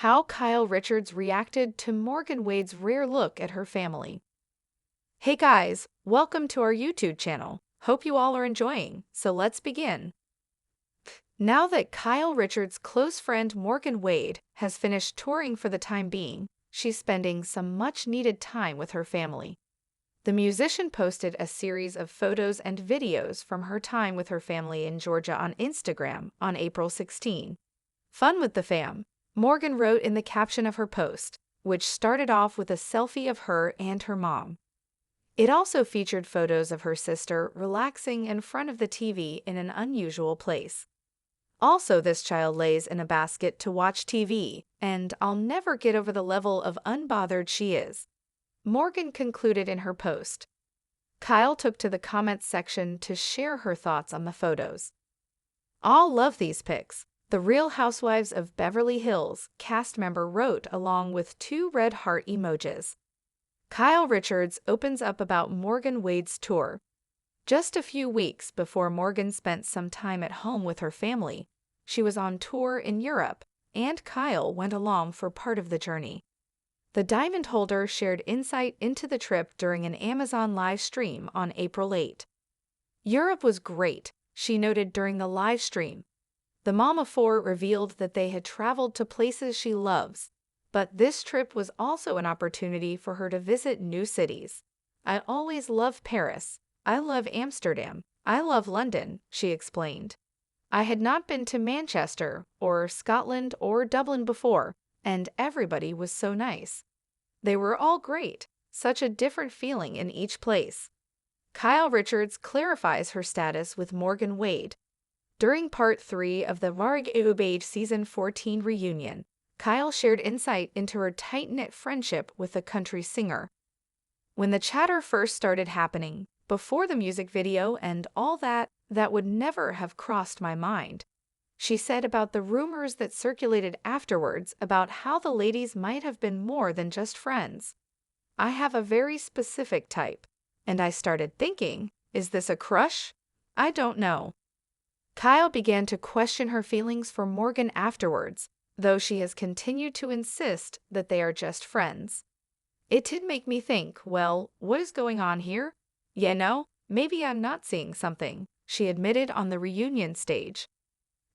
How Kyle Richards reacted to Morgan Wade's rare look at her family. Hey guys, welcome to our YouTube channel. Hope you all are enjoying, so let's begin. Now that Kyle Richards' close friend Morgan Wade has finished touring for the time being, she's spending some much-needed time with her family. The musician posted a series of photos and videos from her time with her family in Georgia on Instagram on April 16. Fun with the fam, Morgan wrote in the caption of her post, which started off with a selfie of her and her mom. It also featured photos of her sister relaxing in front of the TV in an unusual place. Also, this child lays in a basket to watch TV, and I'll never get over the level of unbothered she is, Morgan concluded in her post. Kyle took to the comments section to share her thoughts on the photos. "All love these pics," the Real Housewives of Beverly Hills cast member wrote along with 2 red heart emojis. Kyle Richards opens up about Morgan Wade's tour. Just a few weeks before Morgan spent some time at home with her family, she was on tour in Europe, and Kyle went along for part of the journey. The diamond holder shared insight into the trip during an Amazon live stream on April 8. "Europe was great," she noted during the live stream. The mom of 4 revealed that they had traveled to places she loves, but this trip was also an opportunity for her to visit new cities. "I always love Paris. I love Amsterdam. I love London," she explained. "I had not been to Manchester or Scotland or Dublin before, and everybody was so nice. They were all great, such a different feeling in each place." Kyle Richards clarifies her status with Morgan Wade. During Part 3 of the Real Housewives Season 14 reunion, Kyle shared insight into her tight-knit friendship with the country singer. "When the chatter first started happening, before the music video and all that would never have crossed my mind," she said about the rumors that circulated afterwards about how the ladies might have been more than just friends. "I have a very specific type, and I started thinking, is this a crush? I don't know." Kyle began to question her feelings for Morgan afterwards, though she has continued to insist that they are just friends. "It did make me think, well, what is going on here? You know, maybe I'm not seeing something," she admitted on the reunion stage.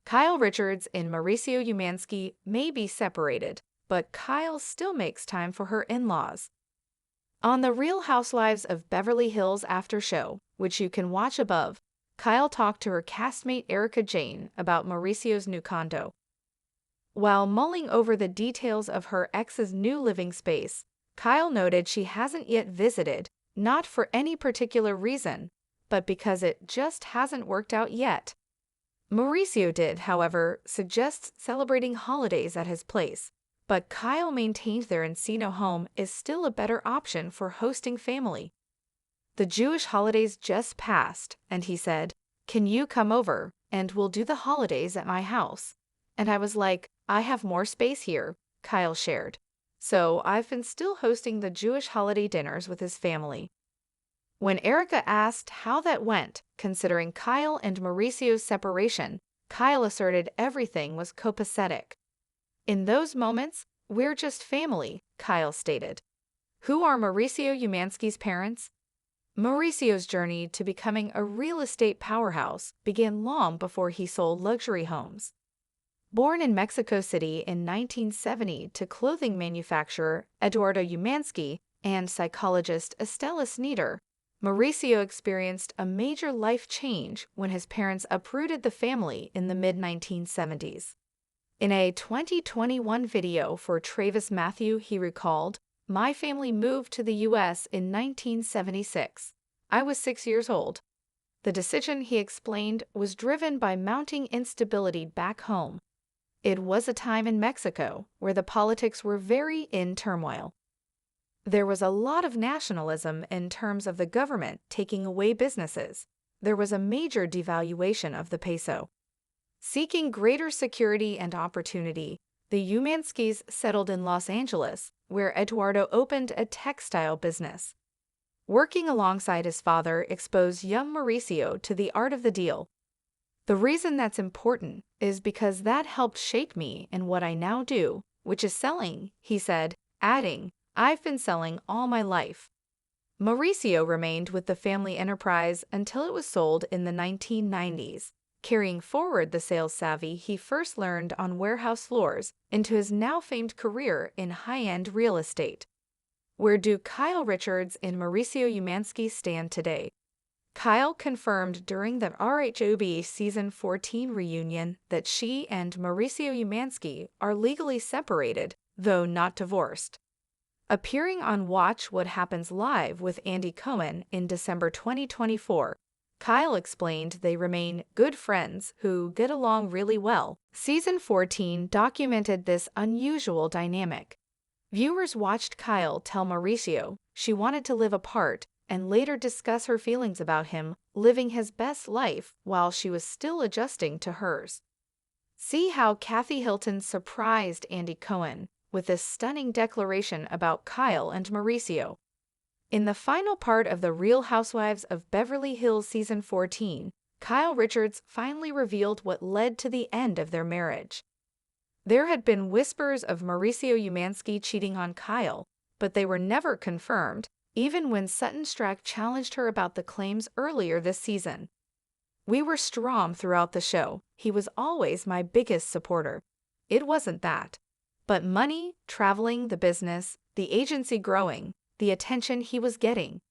Kyle Richards and Mauricio Umansky may be separated, but Kyle still makes time for her in-laws. On the Real Housewives of Beverly Hills after show, which you can watch above, Kyle talked to her castmate Erica Jane about Mauricio's new condo. While mulling over the details of her ex's new living space, Kyle noted she hasn't yet visited, not for any particular reason, but because it just hasn't worked out yet. Mauricio did, however, suggest celebrating holidays at his place, but Kyle maintained their Encino home is still a better option for hosting family. "The Jewish holidays just passed, and he said, 'Can you come over, and we'll do the holidays at my house?' And I was like, I have more space here," Kyle shared. "So I've been still hosting the Jewish holiday dinners with his family." When Erica asked how that went, considering Kyle and Mauricio's separation, Kyle asserted everything was copacetic. "In those moments, we're just family," Kyle stated. Who are Mauricio Umansky's parents? Mauricio's journey to becoming a real estate powerhouse began long before he sold luxury homes. Born in Mexico City in 1970 to clothing manufacturer Eduardo Umansky and psychologist Estela Snider, Mauricio experienced a major life change when his parents uprooted the family in the mid-1970s. In a 2021 video for Travis Mathew, he recalled, "My family moved to the U.S. in 1976. I was 6 years old. The decision," he explained, "was driven by mounting instability back home. It was a time in Mexico where the politics were very in turmoil. There was a lot of nationalism in terms of the government taking away businesses. There was a major devaluation of the peso. Seeking greater security and opportunity, the Umanskys settled in Los Angeles, where Eduardo opened a textile business. Working alongside his father exposed young Mauricio to the art of the deal. The reason that's important is because that helped shape me in what I now do," which is selling, he said, adding, "I've been selling all my life." Mauricio remained with the family enterprise until it was sold in the 1990s, carrying forward the sales savvy he first learned on warehouse floors into his now famed career in high-end real estate. Where do Kyle Richards and Mauricio Umansky stand today? Kyle confirmed during the RHOB Season 14 reunion that she and Mauricio Umansky are legally separated, though not divorced. Appearing on Watch What Happens Live with Andy Cohen in December 2024, Kyle explained they remain good friends who get along really well. Season 14 documented this unusual dynamic. Viewers watched Kyle tell Mauricio she wanted to live apart and later discuss her feelings about him living his best life while she was still adjusting to hers. See how Kathy Hilton surprised Andy Cohen with this stunning declaration about Kyle and Mauricio. In the final part of the Real Housewives of Beverly Hills Season 14, Kyle Richards finally revealed what led to the end of their marriage. There had been whispers of Mauricio Umansky cheating on Kyle, but they were never confirmed, even when Sutton Stracke challenged her about the claims earlier this season. "We were strong throughout the show. He was always my biggest supporter. It wasn't that. But money, traveling, the business, the agency growing, the attention he was getting.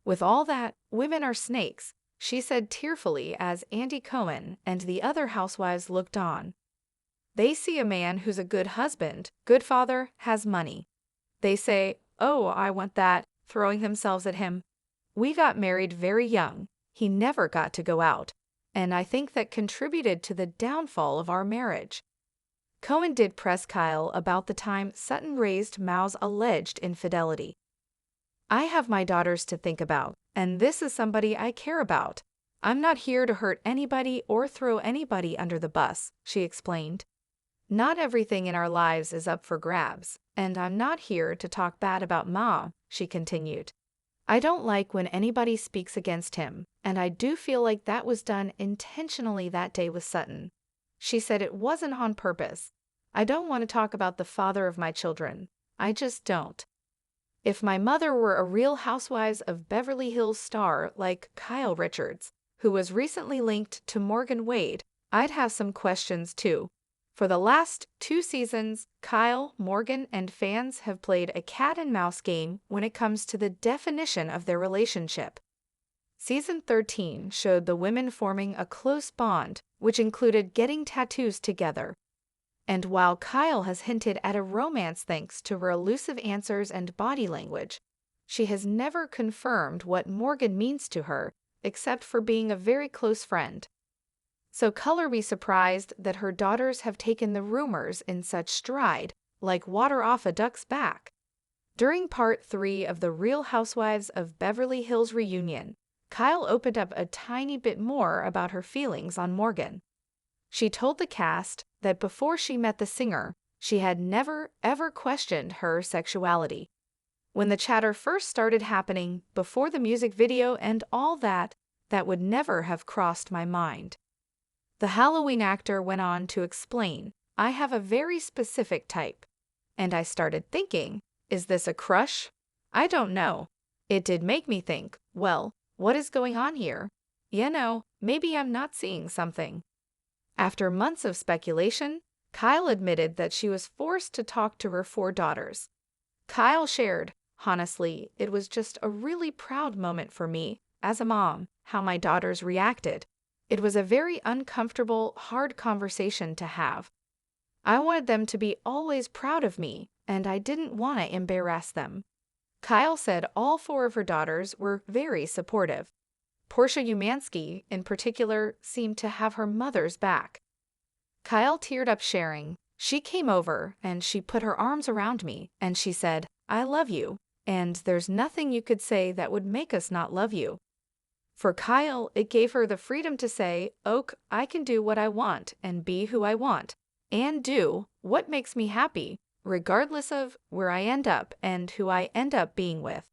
With all that, women are snakes," she said tearfully as Andy Cohen and the other housewives looked on. "They see a man who's a good husband, good father, has money. They say, 'Oh, I want that,' throwing themselves at him. We got married very young. He never got to go out. And I think that contributed to the downfall of our marriage." Cohen did press Kyle about the time Sutton raised Mao's alleged infidelity. "I have my daughters to think about, and this is somebody I care about. I'm not here to hurt anybody or throw anybody under the bus," she explained. "Not everything in our lives is up for grabs, and I'm not here to talk bad about Ma," she continued. "I don't like when anybody speaks against him, and I do feel like that was done intentionally that day with Sutton." She said it wasn't on purpose. "I don't want to talk about the father of my children. I just don't. If my mother were a Real Housewives of Beverly Hills star like Kyle Richards, who was recently linked to Morgan Wade, I'd have some questions too." For the last 2 seasons, Kyle, Morgan, and fans have played a cat-and-mouse game when it comes to the definition of their relationship. Season 13 showed the women forming a close bond, which included getting tattoos together. And while Kyle has hinted at a romance thanks to her elusive answers and body language, she has never confirmed what Morgan means to her, except for being a very close friend. So color be surprised that her daughters have taken the rumors in such stride, like water off a duck's back. During Part 3 of the Real Housewives of Beverly Hills reunion, Kyle opened up a tiny bit more about her feelings on Morgan. She told the cast that before she met the singer, she had never, ever questioned her sexuality. "When the chatter first started happening, before the music video and all that, that would never have crossed my mind." The Halloween actor went on to explain, "I have a very specific type. And I started thinking, is this a crush? I don't know. It did make me think, well, what is going on here? You know, maybe I'm not seeing something." After months of speculation, Kyle admitted that she was forced to talk to her 4 daughters. Kyle shared, "Honestly, it was just a really proud moment for me, as a mom, how my daughters reacted. It was a very uncomfortable, hard conversation to have. I wanted them to be always proud of me, and I didn't want to embarrass them." Kyle said all 4 of her daughters were very supportive. Portia Umansky, in particular, seemed to have her mother's back. Kyle teared up sharing, "She came over and she put her arms around me and she said, 'I love you, and there's nothing you could say that would make us not love you.' For Kyle, it gave her the freedom to say, 'Oak, I can do what I want and be who I want, and do what makes me happy, regardless of where I end up and who I end up being with.'"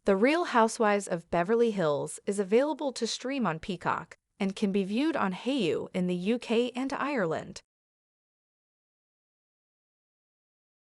The Real Housewives of Beverly Hills is available to stream on Peacock and can be viewed on Hayu in the UK and Ireland.